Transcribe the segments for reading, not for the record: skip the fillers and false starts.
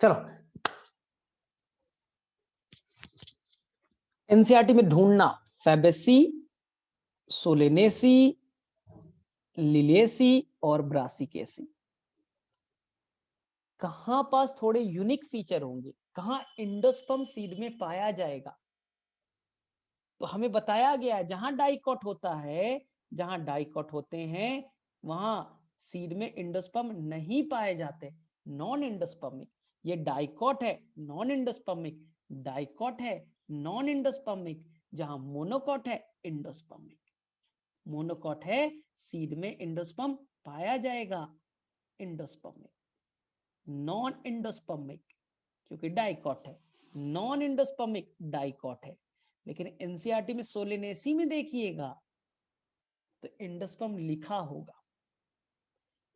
चलो एनसीईआरटी में ढूंढना फैबेसी, सोलेनेसी, लिलिएसी और ब्रासिकेसी। कहां पास थोड़े यूनिक फीचर होंगे, कहां एंडोस्पर्म सीड में पाया जाएगा, तो हमें बताया गया है जहां डाइकॉट होता है, जहां डाइकॉट होते हैं वहां सीड में एंडोस्पर्म नहीं पाए जाते, नॉन एंडोस्पर्मिक। ये डाइकॉट है नॉन एंडोस्पर्मिक, डाइकॉट है नॉन एंडोस्पर्मिक, जहां मोनोकॉट है एंडोस्पर्मिक। मोनोकॉट है सीड में एंडोस्पर्म पाया जाएगा, एंडोस्पर्मिक। नॉन एंडोस्पर्मिक क्योंकि डाइकॉट है, नॉन एंडोस्पर्मिक डाइकॉट है। लेकिन एनसीईआरटी में सोलेनेसी में देखिएगा तो एंडोस्पर्म लिखा होगा,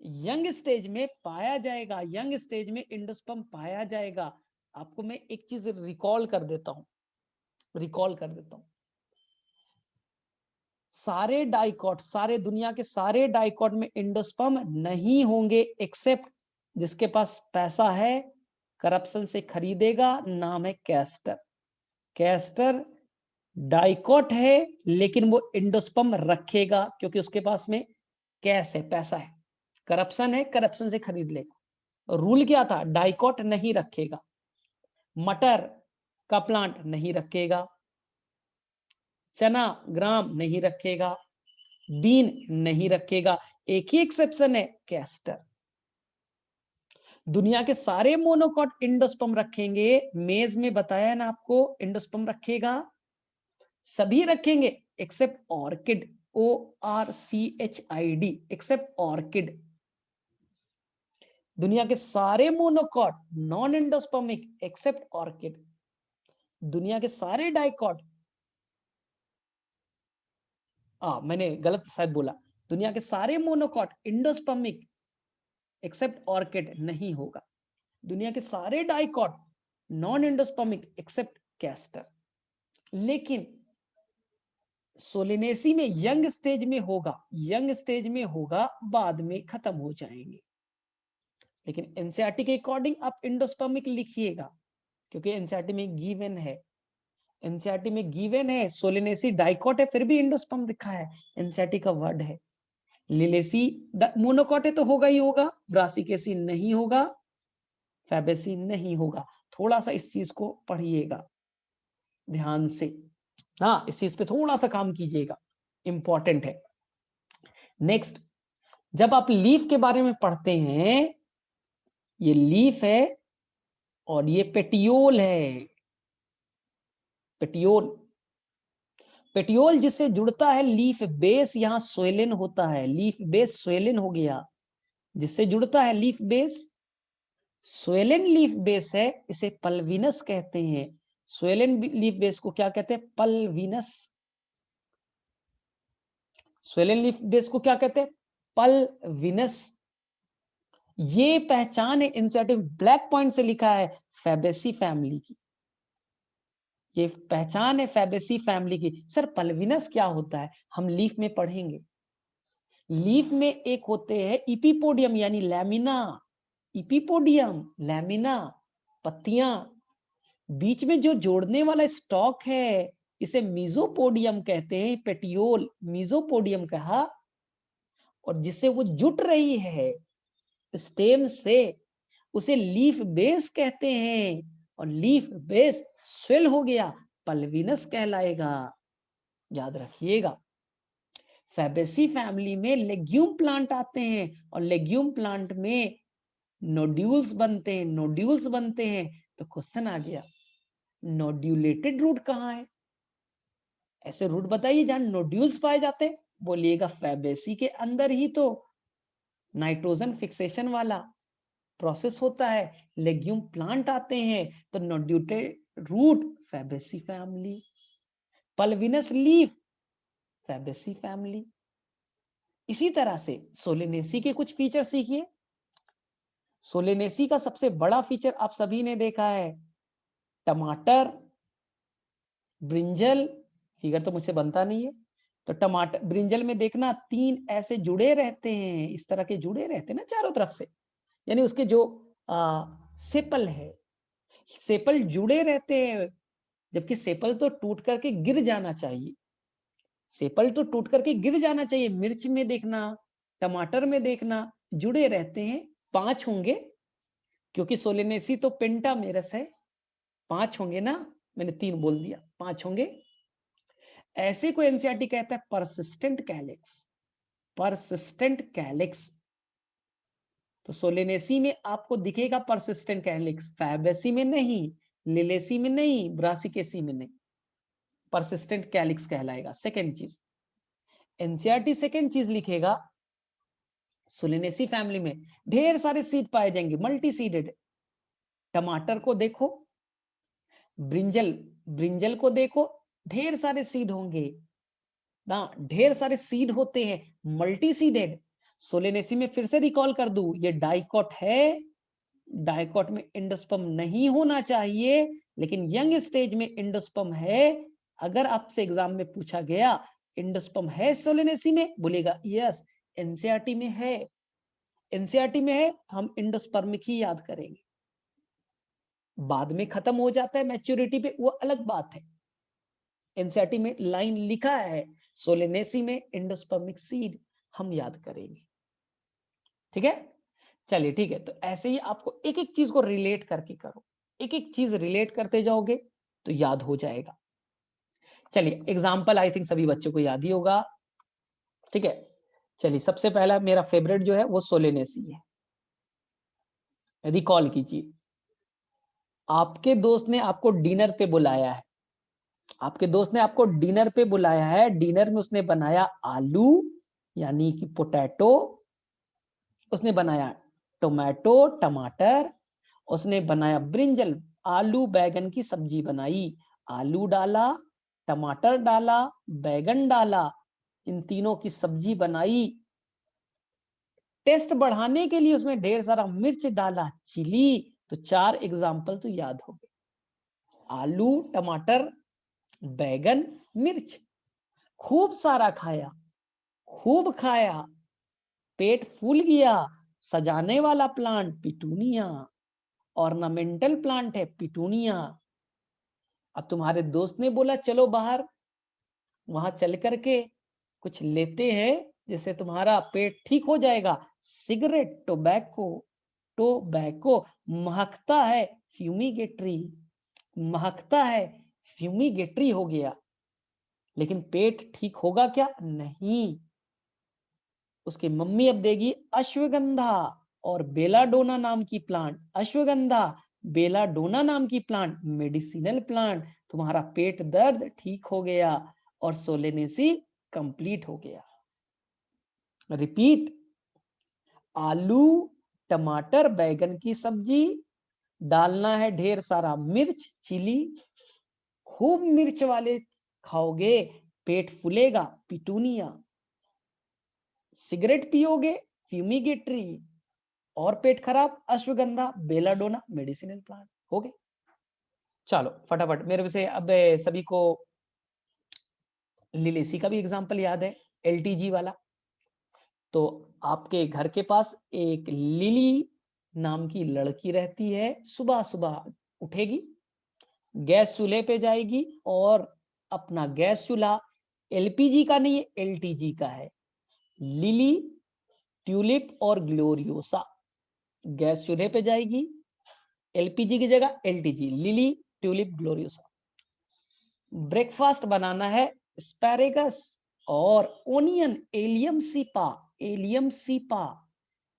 यंग स्टेज में पाया जाएगा, यंग स्टेज में एंडोस्पर्म पाया जाएगा। आपको मैं एक चीज रिकॉल कर देता हूं, सारे डाइकॉट, सारे दुनिया के सारे डाइकॉट में एंडोस्पर्म नहीं होंगे, एक्सेप्ट जिसके पास पैसा है, करप्शन से खरीदेगा, नाम है कैस्टर। कैस्टर डाइकॉट है लेकिन वो एंडोस्पर्म रखेगा क्योंकि उसके पास में कैश है, पैसा है, करप्शन है, करप्शन से खरीद लेगा। रूल क्या था, डाइकॉट नहीं रखेगा, मटर का प्लांट नहीं रखेगा, चना ग्राम नहीं रखेगा, बीन नहीं रखेगा। एक ही एक्सेप्शन है, कैस्टर। दुनिया के सारे मोनोकॉट एंडोस्पर्म रखेंगे, मेज में बताया ना आपको एंडोस्पर्म रखेगा, सभी रखेंगे except orchid, ORCHID, except orchid. दुनिया के सारे monocot non endospermic except orchid. दुनिया के सारे डाइकॉट, मैंने गलत शायद बोला, दुनिया के सारे मोनोकॉट एंडोस्पर्मिक एक्सेप्ट ऑर्किड नहीं होगा। दुनिया के सारे dicot non endospermic except castor. लेकिन सोलेनेसी में यंग स्टेज में होगा, यंग स्टेज में होगा, बाद में खत्म हो जाएंगे। लेकिन एनसीईआरटी के अकॉर्डिंग आप एंडोस्पर्मिक लिखिएगा क्योंकि एनसीईआरटी में गिवन है, एनसीईआरटी में गिवन है। सोलेनेसी डाइकॉट है फिर भी एंडोस्पर्म लिखा है, एनसीईआरटी का वर्ड है। लिलेसी मोनोकॉट है तो होगा ही होगा, ब्रासिकेसी नहीं होगा, फैबेसी नहीं होगा। थोड़ा सा इस चीज को पढ़िएगा ध्यान से, हाँ इस चीज पे थोड़ा सा काम कीजिएगा, इंपॉर्टेंट है। नेक्स्ट, जब आप लीफ के बारे में पढ़ते हैं, ये लीफ है और ये पेटियोल है, पेटियोल, पेटियोल जिससे जुड़ता है लीफ बेस, यहां स्वेलिन होता है, लीफ बेस स्वेलिन हो गया, जिससे जुड़ता है leaf base, swollen leaf base है, इसे पल्विनस कहते हैं। स्वेलिन लीफ बेस को क्या कहते हैं, पल्विनस। स्वेलिन लीफ बेस को क्या कहते हैं, पल्विनस। ये पहचान है, इंसर्टिव ब्लैक पॉइंट से लिखा है, फैबेसी फैमिली की, ये पहचान है फैबेसी फैमिली की। सर पल्विनस क्या होता है, हम लीफ में पढ़ेंगे। लीफ में एक होते हैं इपीपोडियम यानी लैमिना, इपीपोडियम लैमिना, पत्तियां, बीच में जो जोड़ने वाला स्टॉक है इसे मीजोपोडियम कहते हैं, पेटियोल मीजोपोडियम कहा, और जिससे वो जुट रही है स्टेम से उसे लीफ बेस कहते हैं, और लीफ बेस स्वेल हो गया, पल्विनस कहलाएगा, याद रखिएगा। फैबेसी फैमिली में लेग्यूम प्लांट आते हैं और लेग्यूम प्लांट में नोड्यूल्स बनते हैं, नोड्यूल्स बनते हैं। तो क्वेश्चन आ गया, नोड्यूलेटेड रूट कहाँ है, ऐसे रूट बताइए जहां नोड्यूल्स पाए जाते हैं। बोलिएगा फैबेसी के अंदर ही तो नाइट्रोजन फिक्सेशन वाला प्रोसेस होता है, लेग्यूम प्लांट आते हैं तो nodulated root Fabaceae family, pulvinus leaf Fabaceae family. इसी तरह से सोलेनेसी के कुछ फीचर सीखिए। सोलेनेसी का सबसे बड़ा फीचर आप सभी ने देखा है, टमाटर, ब्रिंजल, फिगर तो मुझसे बनता नहीं है, तो टमाटर ब्रिंजल में देखना 3 ऐसे जुड़े रहते हैं, इस तरह के जुड़े रहते हैं ना चारों तरफ से, यानी उसके जो सेपल है सेपल जुड़े रहते हैं, जबकि सेपल तो टूट करके गिर जाना चाहिए, सेपल तो टूट करके गिर जाना चाहिए। मिर्च में देखना, टमाटर में देखना, जुड़े रहते हैं। 5 होंगे, क्योंकि सोलेनेसी तो पेंटामेरस है, 5 होंगे ना, मैंने 3 बोल दिया, 5 होंगे। ऐसे को एनसीईआरटी कहता है परसिस्टेंट कैलिक्स, परसिस्टेंट कैलिक्स। तो सोलेनेसी में आपको दिखेगा परसिस्टेंट कैलिक्स, फैबेसी में नहीं, लिलेसी में नहीं, ब्रासिकेसी में नहीं, परसिस्टेंट कैलिक्स कहलाएगा। सेकेंड चीज, एनसीईआरटी सेकेंड चीज लिखेगा, सोलेनेसी फैमिली में ढेर सारे सीड पाए जाएंगे, मल्टी सीडेड। टमाटर को देखो, ब्रिंजल, ब्रिंजल को देखो, ढेर सारे सीड होंगे ना, ढेर सारे सीड होते हैं, मल्टी सीडेड। सोलेनेसी में फिर से रिकॉल कर दूं, ये डाइकॉट है, डाइकॉट में एंडोस्पर्म नहीं होना चाहिए, लेकिन यंग स्टेज में एंडोस्पर्म है। अगर आपसे एग्जाम में पूछा गया एंडोस्पर्म है सोलेनेसी में, बोलेगा यस, एनसीईआरटी में है, एनसीईआरटी में है, हम एंडोस्पर्मिक ही याद करेंगे। बाद में खत्म हो जाता है मैच्योरिटी पे, वो अलग बात है। एनसीईआरटी में लाइन लिखा है, सोलेनेसी में एंडोस्पर्मिक सीड हम याद करेंगे। ठीक है, चलिए ठीक है। तो ऐसे ही आपको एक एक चीज को रिलेट करके करो, एक एक चीज रिलेट करते जाओगे तो याद हो जाएगा। चलिए एग्जाम्पल आई थिंक सभी बच्चों को याद ही होगा। ठीक है, चलिए सबसे पहला मेरा फेवरेट जो है वो सोलेनेसी है। रिकॉल कीजिए, आपके दोस्त ने आपको डिनर पे बुलाया है, आपके दोस्त ने आपको डिनर पे बुलाया है, डिनर में उसने बनाया आलू यानी कि पोटैटो, उसने बनाया टोमेटो टमाटर, उसने बनाया ब्रिंजल आलू बैगन की सब्जी बनाई, आलू डाला, टमाटर डाला, बैगन डाला, इन तीनों की सब्जी बनाई। टेस्ट बढ़ाने के लिए उसमें ढेर सारा मिर्च डाला, चिली। तो 4 एग्जाम्पल तो याद हो गए, आलू टमाटर बैगन मिर्च। खूब सारा खाया, खूब खाया, पेट फूल गया। सजाने वाला प्लांट पिटूनिया, ऑर्नामेंटल प्लांट है पिटूनिया। अब तुम्हारे दोस्त ने बोला चलो बाहर, वहां चल करके कुछ लेते हैं जिससे तुम्हारा पेट ठीक हो जाएगा। सिगरेट, टोबैको, टोबैको महकता है, फ्यूमिगेटरी, महकता है, फ्यूमिगेटरी हो गया, लेकिन पेट ठीक होगा क्या? नहीं। उसकी मम्मी अब देगी अश्वगंधा और बेलाडोना नाम की प्लांट, अश्वगंधा बेलाडोना नाम की प्लांट, मेडिसिनल प्लांट। तुम्हारा पेट दर्द ठीक हो गया और सोलेनेसी कंप्लीट हो गया। रिपीट, आलू टमाटर बैगन की सब्जी, डालना है ढेर सारा मिर्च चिली, खूब मिर्च वाले खाओगे पेट फूलेगा पिटूनिया, सिगरेट पियोगे फ्यूमिगेटरी, और पेट खराब अश्वगंधा बेलाडोना मेडिसिनल प्लांट। हो गए। चलो फटाफट मेरे से अब सभी को लिलेसी का भी एग्जांपल याद है, एलटीजी वाला। तो आपके घर के पास एक लिली नाम की लड़की रहती है, सुबह सुबह उठेगी, गैस चूल्हे पे जाएगी और अपना गैस चूल्हा एलपीजी का नहीं है एलटीजी का है, लिली ट्यूलिप और ग्लोरियोसा। गैस चूल्हे पे जाएगी, एलपीजी की जगह LTG, lily tulip gloriosa. Breakfast बनाना है एस्पैरेगस और onion, Allium cepa, Allium cepa,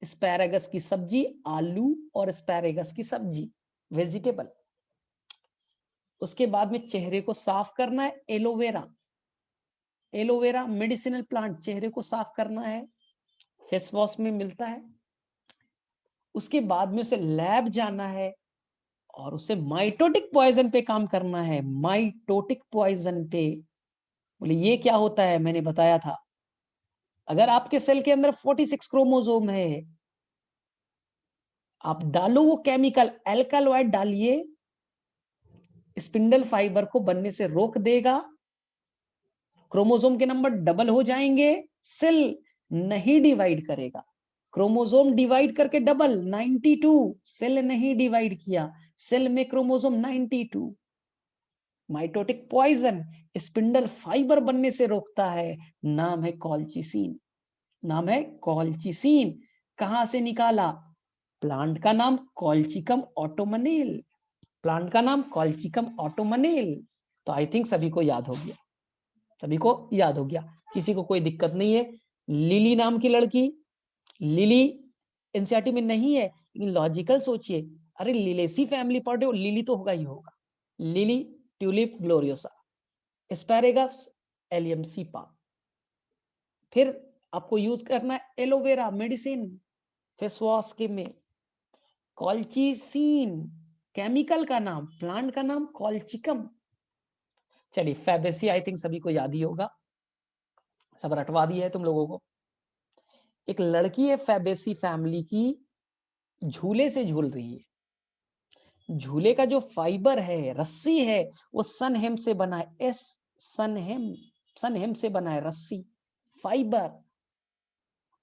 asparagus की सब्जी, आलू और एस्पैरेगस की सब्जी वेजिटेबल। उसके बाद में चेहरे को साफ करना है, एलोवेरा, एलोवेरा मेडिसिनल प्लांट, चेहरे को साफ करना है, फेस वॉश में मिलता है। उसके बाद में उसे लैब जाना है और उसे माइटोटिक पॉइजन पे काम करना है, माइटोटिक पॉइजन पे। बोले ये क्या होता है? मैंने बताया था, अगर आपके सेल के अंदर 46 क्रोमोसोम है, आप डालो वो केमिकल एल्कालॉइड डालिए, स्पिंडल फाइबर को बनने से रोक देगा, क्रोमोसोम के नंबर डबल हो जाएंगे, सेल नहीं डिवाइड करेगा। क्रोमोसोम डिवाइड करके डबल 92, सेल नहीं डिवाइड किया, सेल में chromosome 92। Mitotic poison spindle fibre बनने से रोकता है, नाम है कॉल्चिसिन, नाम है कॉल्चिसिन। कहां से निकाला? प्लांट का नाम कॉल्चिकम ऑटोमनेल, प्लांट का नाम कॉल्चिकम ऑटोमनेल। तो आई थिंक सभी को याद हो गया, सभी को याद हो गया, किसी को कोई दिक्कत नहीं है। लिली नाम की लड़की, लिली एनसीईआरटी में नहीं है, लेकिन लॉजिकल सोचिए, अरे लिलेसी फैमिली पढ़े हो, लिली तो होगा ही होगा। Lily, tulip gloriosa, asparagus, allium cepa. फिर आपको यूज करना है एलोवेरा मेडिसिन, फेस वॉश के में। कॉल्चिसिन केमिकल का नाम, प्लांट का नाम कॉल्चिकम। चलिए फैबेसी आई थिंक सभी को याद ही होगा, सब रटवा दिया है तुम लोगों को। एक लड़की है फैबेसी फैमिली की, झूले से झूल रही है, झूले का जो फाइबर है, रस्सी है, वो सनहेम से बना है, एस सनहेम, सनहेम से बना है रस्सी, फाइबर।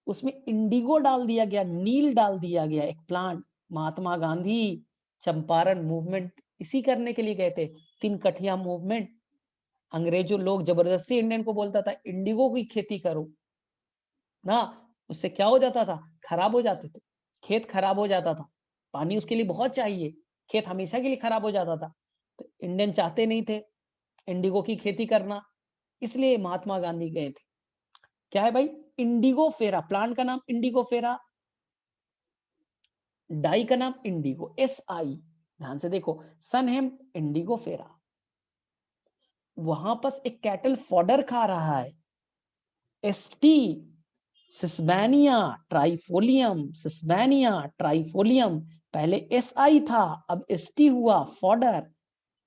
उसमें इंडिगो डाल दिया गया, नील डाल दिया गया, एक प्लांट। महात्मा गांधी चंपारण मूवमेंट इसी करने के लिए गए थे, 3 कठिया मूवमेंट। अंग्रेजों लोग जबरदस्ती इंडियन को बोलता था इंडिगो की खेती करो ना, उससे क्या हो जाता था, खराब हो जाते थे, खेत खराब हो जाता था, पानी उसके लिए बहुत चाहिए, खेत हमेशा के लिए खराब हो जाता था। तो इंडियन चाहते नहीं थे इंडिगो की खेती करना, इसलिए महात्मा गांधी गए थे। क्या है भाई? इंडिगो फेरा, प्लांट का नाम इंडिगो फेरा, डाई का नाम इंडिगो, SI। ध्यान से देखो, सनहेम इंडिगो फेरा। वहां पर एक कैटल फॉडर खा रहा है, ST सिस्बेनिया ट्राइफोलियम, सिस्बेनिया ट्राइफोलियम। पहले SI था, अब ST हुआ, फॉडर,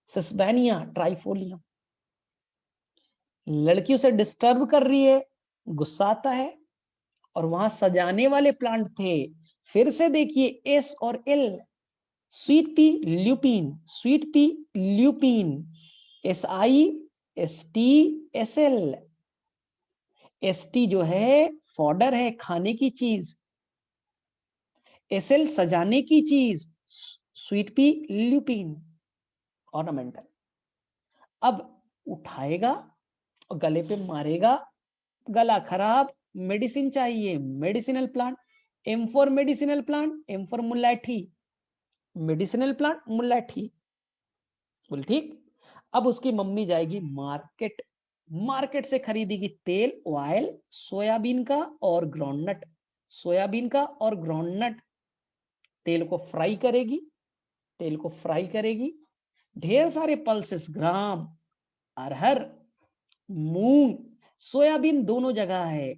सिस्बेनिया ट्राइफोलियम। लड़की उसे डिस्टर्ब कर रही है, गुस्सा आता है, और वहां सजाने वाले प्लांट थे। फिर से देखिए S और L, sweet pea lupin, sweet pea lupin, SI ST SL। ST जो है फॉडर है, खाने की चीज, SL सजाने की चीज, स्वीट पी ल्यूपिन ऑर्नामेंटल। अब उठाएगा और गले पे मारेगा, गला खराब, मेडिसिन चाहिए, medicinal plant, M for medicinal plant, M for मुलैठी, मेडिसिनल प्लांट मुलैठी, बोल ठीक। अब उसकी मम्मी जाएगी मार्केट, मार्केट से खरीदेगी तेल, ऑयल, सोयाबीन का और ग्राउंडनट, सोयाबीन का और ग्राउंडनट। तेल को फ्राई करेगी, तेल को फ्राई करेगी, ढेर सारे पल्सेस, ग्राम, अरहर, मूंग, सोयाबीन दोनों जगह है,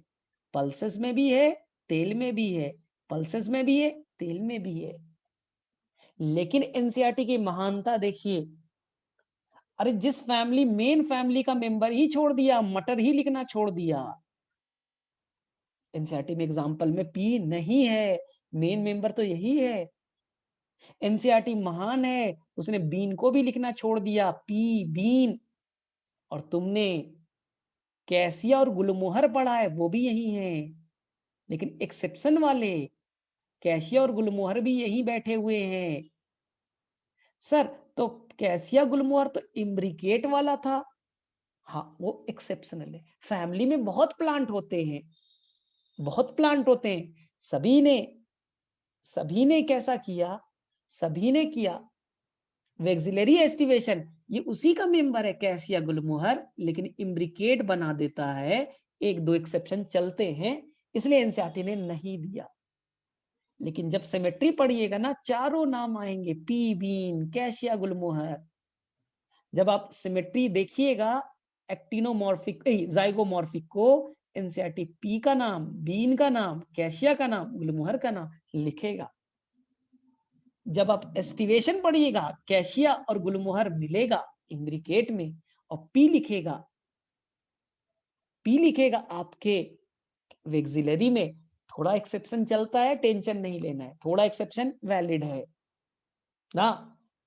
पल्सेस में भी है, तेल में भी है, पल्सेस में भी है, तेल में भी है। लेकिन एनसीईआरटी की महानता देखिए, अरे जिस फैमिली, मेन फैमिली का मेंबर ही छोड़ दिया, मटर ही लिखना छोड़ दिया। एनसीईआरटी में एग्जांपल में पी नहीं है, मेन मेंबर तो यही है। एनसीईआरटी महान है, उसने बीन को भी लिखना छोड़ दिया, पी बीन। और तुमने कैसिया और गुलमोहर पढ़ा है, वो भी यही है, लेकिन एक्सेप्शन वाले कैसिया और गुलमोहर भी यही बैठे हुए हैं। सर तो कैसिया गुलमोहर तो इम्ब्रिकेट वाला था, हाँ वो एक्सेप्शनल है। फैमिली में बहुत प्लांट होते हैं, बहुत प्लांट होते हैं, सभी ने कैसा किया, सभी ने किया वैक्सिलरी एस्टिवेशन, ये उसी का मेंबर है कैसिया गुलमोहर, लेकिन इम्ब्रिकेट बना देता है, एक दो एक्सेप्शन चलते हैं, इसलिए एनसीईआरटी ने नहीं दिया। लेकिन जब सिमेट्री पढ़िएगा ना, चारों नाम आएंगे, पी बीन कैसिया गुलमोहर। जब आप सिमेट्री देखिएगा, एक्टिनोमॉर्फिक जाइगोमॉर्फिक को, एनसीईआरटी पी का नाम, बीन का नाम, कैशिया का नाम, गुलमोहर का नाम लिखेगा। जब आप एस्टिवेशन पढ़िएगा, कैशिया और गुलमोहर मिलेगा इम्ब्रिकेट में, और पी लिखेगा, पी लिखेगा आपके वैक्सिलरी में, थोड़ा एक्सेप्शन चलता है, टेंशन नहीं लेना है, थोड़ा एक्सेप्शन वैलिड है ना।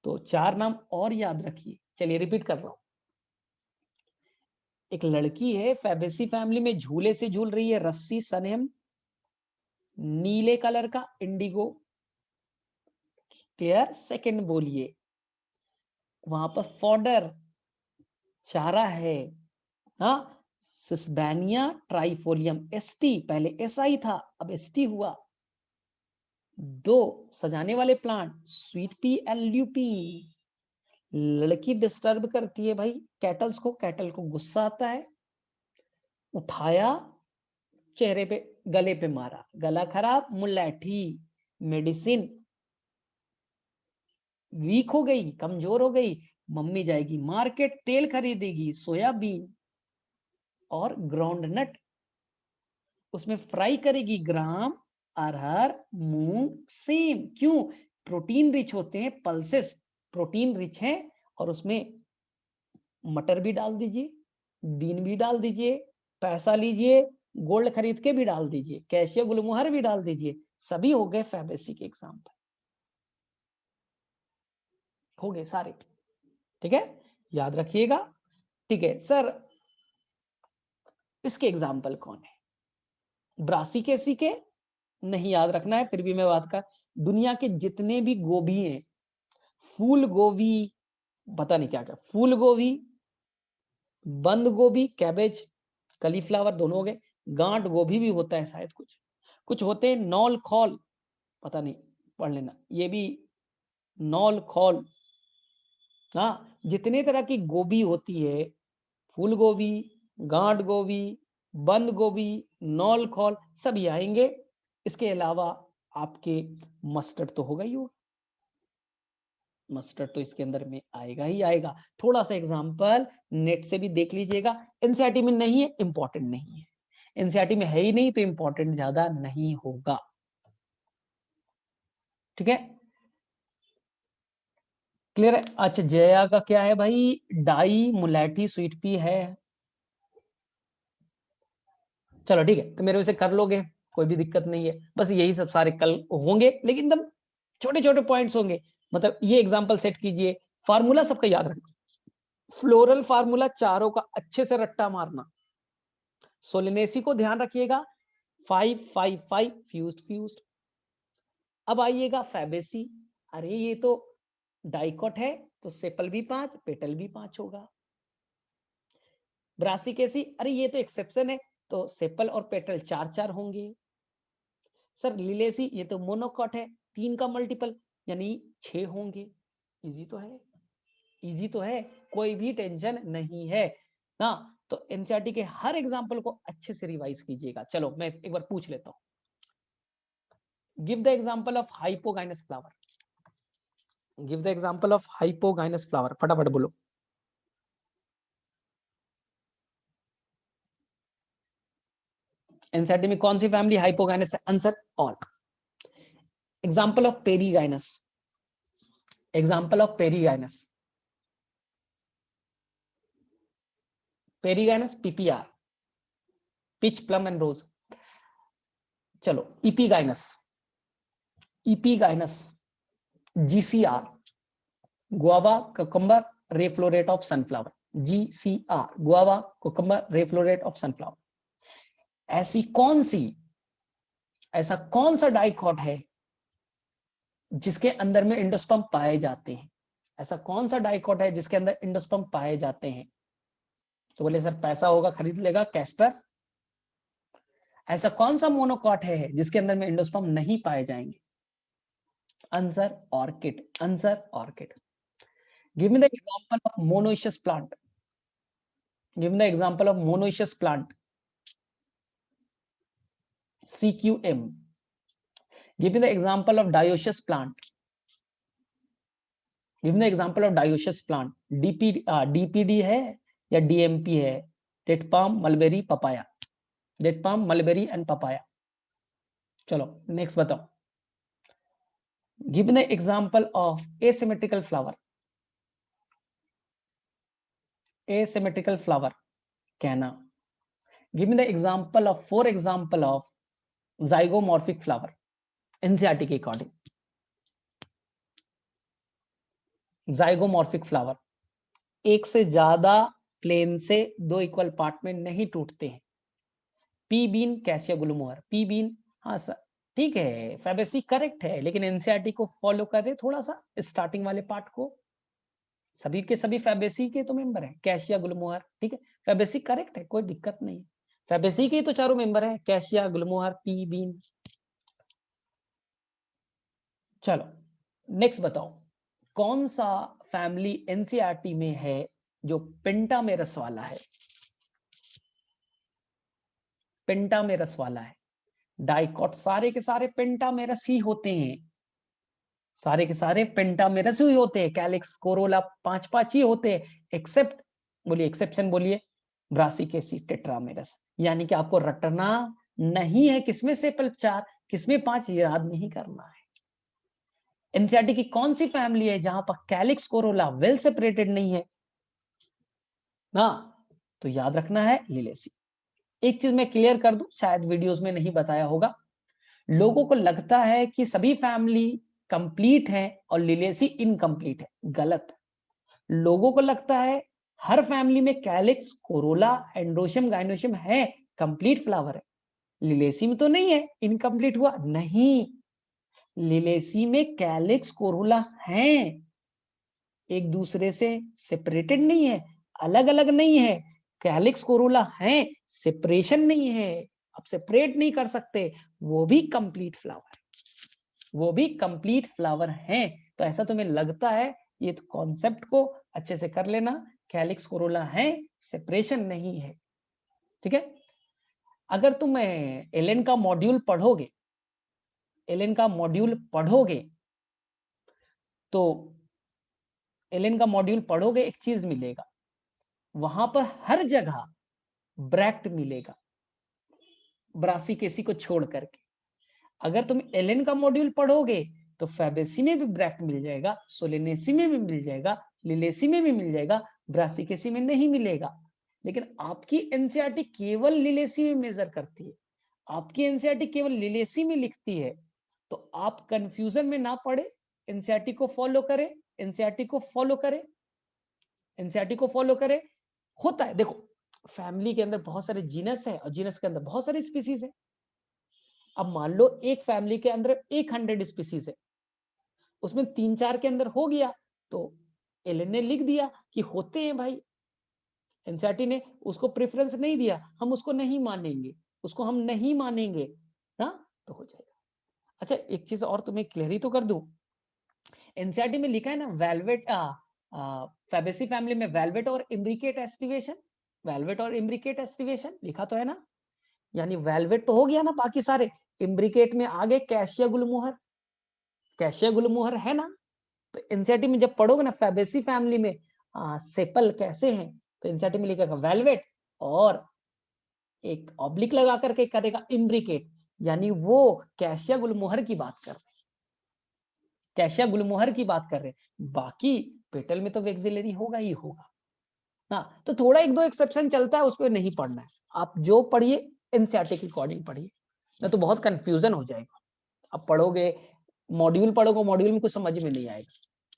तो 4 नाम और याद रखिए। चलिए रिपीट कर रहा हूं। एक लड़की है फैबेसी फैमिली में, झूले से झूल रही है, रस्सी सनहेम, नीले कलर का इंडिगो, क्लियर। सेकंड बोलिए, वहां पर फॉडर चारा है, हाँ, सिस्बेनिया ट्राइफोलियम, एसटी, पहले एसआई था अब एसटी हुआ। दो, सजाने वाले प्लांट, स्वीट पी एंड ल्यूपीन। लड़की डिस्टर्ब करती है भाई कैटल्स को, कैटल को गुस्सा आता है, उठाया, चेहरे पे गले पे मारा, गला खराब, मुलैठी, मेडिसिन, वीक हो गई, कमजोर हो गई, मम्मी जाएगी मार्केट, तेल खरीदेगी सोयाबीन और ग्राउंडनट, उसमें फ्राई करेगी ग्राम, अरहर, मूंग, सेम। क्यों? प्रोटीन रिच होते हैं, पल्सेस प्रोटीन रिच हैं, और उसमें मटर भी डाल दीजिए, बीन भी डाल दीजिए, पैसा लीजिए, गोल्ड खरीद के भी डाल दीजिए, कैशिया गुलमोहर भी डाल दीजिए, सभी हो गए फैबेसी के एग्जाम्पल, हो गए सारे। ठीक है, याद रखिएगा। ठीक है सर, इसके एग्जाम्पल कौन है? ब्रासिकेसी के नहीं याद रखना है, फिर भी मैं बात कर, दुनिया के जितने भी गोभी हैं, फूल गोभी, पता नहीं क्या क्या, फूल गोभी, बंद गोभी, कैबेज, कलीफ्लावर दोनों हो गए, गांठ गोभी भी होता है शायद, कुछ कुछ होते हैं नौल खोल, पता नहीं, पढ़ लेना, ये भी नौल खोल। हाँ, जितने तरह की गोभी होती है, फूल गोभी, गांठ गोभी, बंद गोभी, नौल खोल, सभी आएंगे। इसके अलावा आपके मस्टर्ड तो होगा ही होगा, मस्टर्ड तो इसके अंदर में आएगा ही आएगा। थोड़ा सा एग्जांपल नेट से भी देख लीजिएगा, एनसीईआरटी में नहीं है, इंपॉर्टेंट नहीं है, एनसीईआरटी में है ही नहीं तो इंपॉर्टेंट ज्यादा नहीं होगा। ठीक है, क्लियर है? अच्छा, जया का क्या है भाई? डाई, मुलैठी, स्वीट पी है। चलो ठीक है, तो मेरे से कर लोगे, कोई भी दिक्कत नहीं है, बस यही सब सारे कल होंगे, लेकिन एकदम छोटे छोटे पॉइंट्स होंगे। मतलब ये एग्जांपल सेट कीजिए, फार्मूला सबका याद रखना, फ्लोरल फार्मूला चारों का अच्छे से रट्टा मारना। सोलिनेसी को ध्यान रखिएगा, 5 5 5 फ्यूज्ड फ्यूज्ड। अब आइएगा फैबेसी, अरे ये तो डाइकॉट है, तो सेपल भी 5, पेटल भी 5 होगा। ब्रासिकेसी, अरे ये तो एक्सेप्शन है, तो सेपल और पेटल 4 4 होंगे। सर लिलेसी, ये तो मोनोकॉट है, 3 का मल्टीपल यानी 6 होंगे। इजी तो है, इजी तो है, कोई भी टेंशन नहीं है ना। तो एनसीईआरटी के हर एग्जांपल को अच्छे से रिवाइज कीजिएगा। चलो मैं एक बार पूछ लेता हूं, give the example of hypogynous flower, give the example of hypogynous flower, फटाफट बोलो। एनसीईआरटी में कौन सी फैमिली हाइपोगाइनस है? Answer all. Example of perigynous, example of perigynous, perigynous, PPR, peach, plum and rose. चलो epigynous, epigynous, GCR, guava, cucumber, ray floret of sunflower, GCR, guava, cucumber, ray floret of sunflower. ऐसी कौन सी, ऐसा कौन सा dicot है जिसके अंदर में इंडोस्पर्म पाए जाते हैं? ऐसा कौन सा डाइकॉट है जिसके अंदर इंडोस्पर्म पाए जाते हैं? तो बोले सर पैसा होगा खरीद लेगा, कैस्टर। ऐसा कौन सा मोनोकॉट है जिसके अंदर में इंडोस्पर्म नहीं पाए जाएंगे? Answer orchid, answer orchid. Give me the example of monoecious plant, give me the example of monoecious plant, CQM. Give me the example of dioecious plant. Give me the example of dioecious plant. DPD है या DMP है? Date palm, mulberry, papaya, date palm, mulberry and papaya. चलो next बताओ, give me the example of asymmetrical flower, asymmetrical flower, कहना। Give me the example of, for example of zygomorphic flower, NCERT के according. Zygomorphic flower, एक से ज्यादा plane से 2 equal part में नहीं टूटते हैं। Pea bean, cassia gulmohar, pea bean, हाँ सर, ठीक है, फैबेसी करेक्ट है, लेकिन एनसीईआरटी को फॉलो कर रहे थोड़ा सा स्टार्टिंग वाले पार्ट को। सभी के सभी फैबेसी के तो मेंबर है, कैशिया, गुलमोहर, ठीक है, फैबेसी करेक्ट है, कोई दिक्कत नहीं। फैबेसी के तो चारों मेंबर है, कैशिया, गुलमोहर, पी, बीन। चलो नेक्स्ट बताओ, कौन सा फैमिली एनसीईआरटी में है जो पेंटामेरस वाला है? पेंटामेरस वाला है। डाइकॉट सारे के सारे पेंटामेरस ही होते हैं, सारे के सारे पेंटामेरस ही होते हैं, कैलिक्स, कोरोला 5 ही होते हैं, एक्सेप्ट, बोलिए एक्सेप्शन बोलिए, ब्रासिकेसी टेट्रामेरस। यानी कि आपको रटना नहीं है किसमें से 4 किसमें 5 याद नहीं करना है। एनसीईआरटी की कौन सी फैमिली है जहां पर कैलिक्स, कोरोला वेल सेपरेटेड नहीं है ना? तो याद रखना है लिलेसी। एक चीज मैं क्लियर कर दूं, शायद वीडियोस में नहीं बताया होगा, लोगों को लगता है कि सभी फैमिली कंप्लीट है और लिलेसी इनकम्प्लीट है, गलत। लोगों को लगता है हर फैमिली में कैलिक्स, कोरोला, एंड्रोशियम, गाइनोशियम है, कंप्लीट फ्लावर है, लिलेसी में तो नहीं है, इनकम्प्लीट हुआ नहीं। लिलेसी में कैलिक्स, कोरोला हैं, एक दूसरे से सेपरेटेड नहीं है, अलग अलग नहीं है, कैलिक्स, कोरोला है, सेपरेशन नहीं है, आप सेपरेट नहीं कर सकते, वो भी कंप्लीट फ्लावर, वो भी कंप्लीट फ्लावर है। तो ऐसा तुम्हें लगता है, ये तो कॉन्सेप्ट को अच्छे से कर लेना, कैलिक्स, कोरोला है, सेपरेशन नहीं है, ठीक है। अगर तुम एलन का मॉड्यूल पढ़ोगे, एलन का मॉड्यूल पढ़ोगे तो एलन का मॉड्यूल पढ़ोगे, एक चीज मिलेगा, वहां पर हर जगह ब्रैक्ट मिलेगा, ब्रासिकेसी को छोड़ करके। अगर तुम एलन का मॉड्यूल पढ़ोगे तो फैबेसी में भी ब्रैक्ट मिल जाएगा, सोलेनेसी में भी मिल जाएगा, लिलेसी में भी मिल जाएगा, ब्रासिकेसी में नहीं मिलेगा। लेकिन आपकी एनसीईआरटी केवल लिलेसी में मेजर करती है, आपकी एनसीईआरटी केवल लिलेसी में लिखती है। तो आप कंफ्यूजन में ना पड़े, एनसीईआरटी को फॉलो करें, एनसीईआरटी को फॉलो करें, एनसीईआरटी को फॉलो करें। होता है, देखो फैमिली के अंदर बहुत सारे जीनस है और जीनस के अंदर बहुत सारे स्पीसीज है। अब मान लो एक फैमिली के अंदर 100 स्पीसीज है, उसमें 3-4 के अंदर हो गया, तो एलन ने लिख दिया कि होते हैं भाई, एनसीईआरटी ने उसको प्रेफरेंस नहीं दिया, हम उसको नहीं मानेंगे, उसको हम नहीं मानेंगे ना, तो हो जाएगा। अच्छा एक चीज और तुम्हें क्लियर ही तो कर दूं, एनसीईआरटी में लिखा है ना वेलवेट, फैबेसी फैमिली में वेलवेट और इम्ब्रिकेट एस्टिवेशन, वेलवेट और इम्ब्रिकेट एस्टिवेशन लिखा तो है ना, यानी वेलवेट तो हो गया ना, बाकी सारे इम्ब्रिकेट में आगे कैशिया, गुलमोहर, कैशिया, गुलमोहर है ना। तो एनसीईआरटी में जब पढ़ोगे ना फैबेसी फैमिली में सेपल कैसे हैं, तो एनसीईआरटी में लिखेगा वेलवेट और एक ऑब्लिक लगा करके करेगा इम्ब्रिकेट, यानी वो कैशिया, गुलमोहर की बात कर रहे, कैशिया, गुलमोहर की बात कर रहे, बाकी पेटल में तो वेक्सिलरी होगा ही होगा ना। तो थोड़ा एक दो एक्सेप्शन चलता है, उस पर नहीं पढ़ना है, आप जो पढ़िए एनसीईआरटी के अकॉर्डिंग पढ़िए, ना तो बहुत कंफ्यूजन हो जाएगा। अब पढ़ोगे, मॉड्यूल पढ़ोगे, मॉड्यूल में कुछ समझ में नहीं आएगा,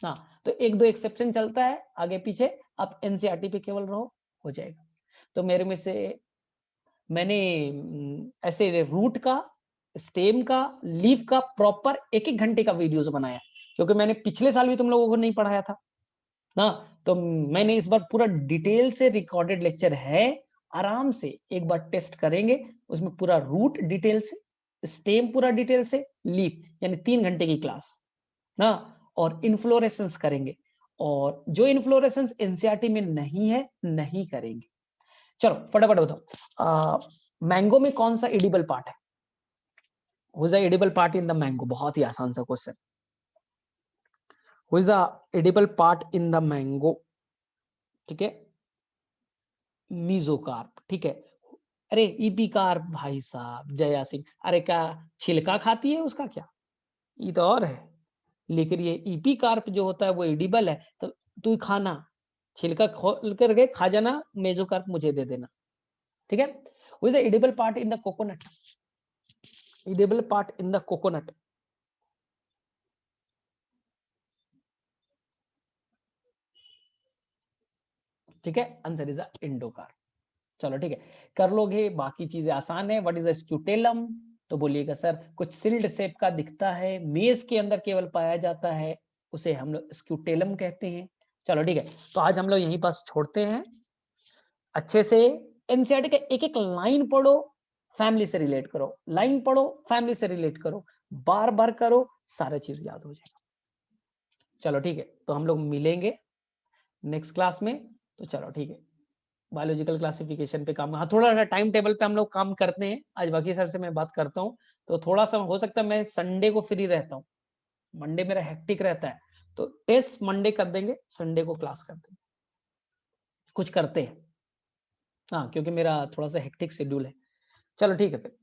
हाँ तो एक दो एक्सेप्शन चलता है आगे पीछे, आप एनसीईआरटी पे केवल रहो, हो जाएगा। तो मेरे में से मैंने ऐसे रूट का, स्टेम का, लीफ का प्रॉपर 1-1 घंटे का वीडियोस बनाया, क्योंकि मैंने पिछले साल भी तुम लोगों को नहीं पढ़ाया था ना, तो मैंने इस बार पूरा डिटेल से रिकॉर्डेड लेक्चर है, आराम से एक बार टेस्ट करेंगे, उसमें पूरा रूट डिटेल से, स्टेम पूरा डिटेल से, लीफ यानी 3 घंटे की क्लास ना, और इन्फ्लोरेसेंस करेंगे, और जो इन्फ्लोरेसेंस एनसीईआरटी में नहीं है नहीं करेंगे। चलो फटाफट बताओ, मैंगो में कौन सा एडिबल पार्ट है? Who is the edible part in the mango? बहुत ही आसान सा question. Who is the edible part in the mango? ठीक है, मीजोकार्प, ठीक है। अरे इपिकार्प भाई साहब, जया सिंह, अरे क्या छिलका खाती है उसका क्या? ये तो और है, लेकिन ये इपिकार्प जो होता है वो एडिबल है, तो तू खाना, छिलका खोल करके खा जाना, मेजोकार्प मुझे दे देना, ठीक है। Who is the edible part in the coconut? Edible part in the coconut? ठीक है, आंसर इज इंडोकार्प। चलो ठीक है, कर लोगे, बाकी चीजें आसान है। What is the scutellum? तो बोलिएगा सर कुछ सिल्ड शेप का दिखता है, मेज के अंदर केवल पाया जाता है, उसे हम लोग स्क्यूटेलम कहते हैं। चलो ठीक है, तो आज हम लोग यहीं पास छोड़ते हैं। अच्छे से एनसीईआरटी का एक एक लाइन पढ़ो, फैमिली से रिलेट करो, लाइन पढ़ो, फैमिली से रिलेट करो, बार बार करो, सारा चीज याद हो जाएगा। चलो ठीक है, तो हम लोग मिलेंगे नेक्स्ट क्लास में। तो चलो ठीक है, बायोलॉजिकल क्लासिफिकेशन पे काम, हाँ थोड़ा सा टाइम टेबल पे हम लोग काम करते हैं। आज बाकी सर से मैं बात करता हूँ, तो थोड़ा सा हो सकता है मैं संडे को फ्री रहता हूँ, मंडे मेरा हेक्टिक रहता है, तो टेस्ट मंडे कर देंगे, संडे को क्लास कर देंगे, कुछ करते हैं। हाँ क्योंकि मेरा थोड़ा सा हेक्टिक शेड्यूल है। चलो ठीक है फिर।